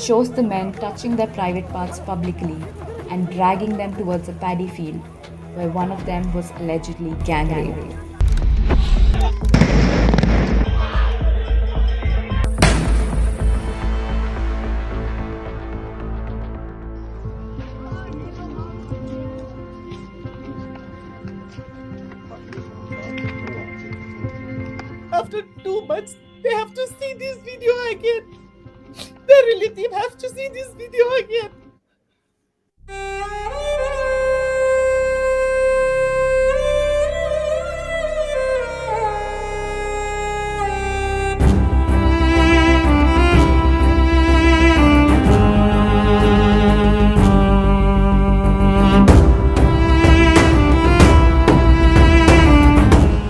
shows the men touching their private parts publicly and dragging them towards a paddy field where one of them was allegedly gang raped. After 2 months, they have to see this video again. Their relative have to see this video again.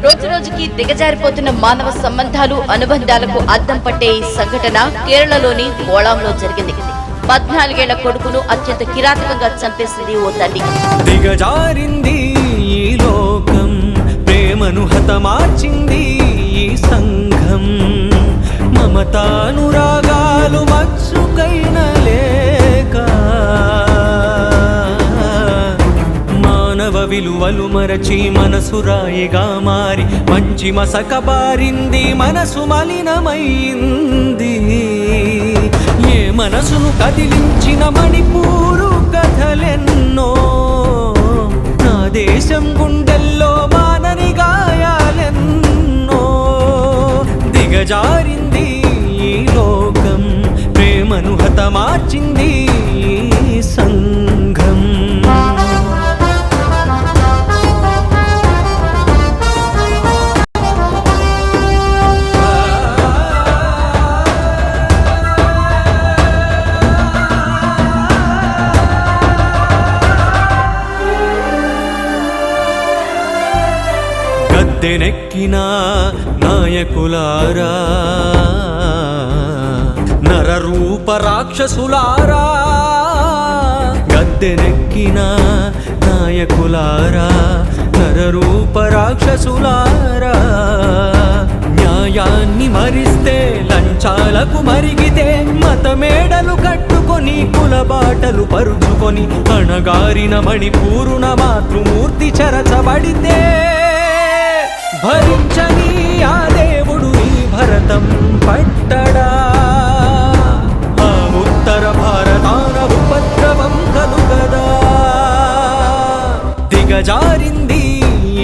రోజురోజుకి దిగజారిపోతున్న మానవ సంబంధాలు అనుబంధాలకు అద్దం పట్టే ఈ సంఘటన కేరళలోని కోళంలో జరిగింది. 14 ఏళ్ల కొడుకును అత్యంత కిరాతకంగా చంపేసింది ఓ తల్లి. దిగజారింది ఈ లోకం, ప్రేమను హతమార్చింది ఈ సంఘం, మమతానురాగాలు మచ్చుకైన లేక విలువలు మరచి మనసు రాయిగా మారి మంచి మసక బారింది, మనసు మలినమైంది. ఏ మనసును కదిలించిన మణిపూరు కథలెన్నో, నా దేశం గుండెల్లో మానని గాయాలెన్నో. దిగజారింది ఈ లోకం, ప్రేమను హతమార్చింది ఈ సంఘం. గద్దెనెక్కిన నాయకులారా, నరరూప రాక్షసులారా, గద్దెనెక్కిన నాయకులారా, నరరూప రాక్షసులారా. న్యాయాన్ని మరిస్తే లంచాలకు మరిగితే, మతమేడలు కట్టుకొని కులబాటలు పరుచుకొని అణగారిన మణిపూరున మాతృమూర్తి చెరచబడితే, భరించని ఆ దేవుడు ఈ భరతం పట్టడా. ఆ ఉత్తర భారతాన ఉపద్రవం కలుగదా. దిగజారింది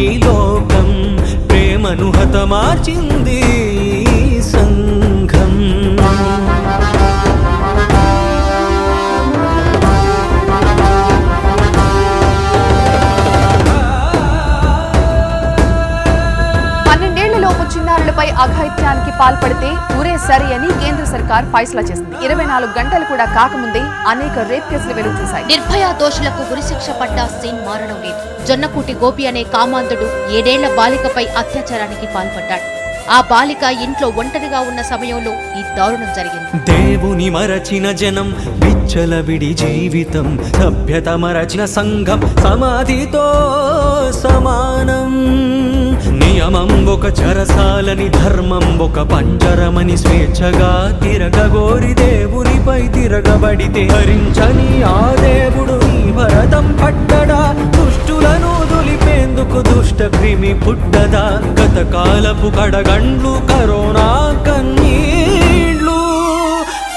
ఈ లోకం, ప్రేమను హతమార్చింది ఈ సంఘం. చిన్నారులపై అఘాయిత్యానికి పాల్పడితే ఉరే సరి అని కేంద్ర సర్కార్ ఫైసలా చేసింది. 24 గంటలు కూడా కాకముందే అనేక రేప్ కేసులు వెలుగు చూశాయి. నిర్భయ దోషులకు ఉరిశిక్ష పడ్డా సీన్ మారడం లేదు. జొన్నకూటి గోపి అనే కామాంధుడు 7 ఏళ్ల బాలికపై అత్యాచారానికి పాల్పడ్డాడు. ఆ బాలిక ఇంట్లో ఒంటరిగా ఉన్న సమయంలో ఈ దారుణం జరిగింది. దేవుని మరచిన జనం, విచ్చలవిడి జీవితం, సభ్యత మరచిన సంఘం సమాధితో సమానం. నియమం ఒక చెరసాలని, ధర్మం ఒక పంజరమని స్వేచ్ఛగా తిరగగోరి దేవునిపై తిరగబడితే, హరించని ఆ దేవుడు ఈ భరతం పట్టడా. దుష్టులను దులిపేందుకు దుష్ట క్రిమి పుట్టదా. గతకాలపు కడగండ్లు, కరోనా కన్నీళ్ళు,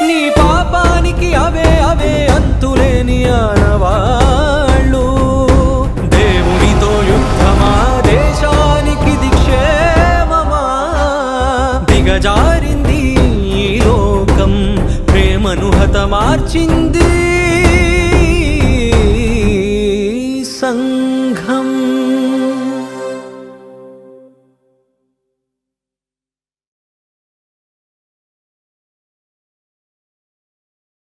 నీ పాపానికి అవే అవే అంతులేని ఆనవాళ్ళు. దేవునితో యుద్ధమా, దేశానికి దిక్షేమమా. దిగజారింది ఈ లోకం, ప్రేమను హతమార్చింది సంఘం.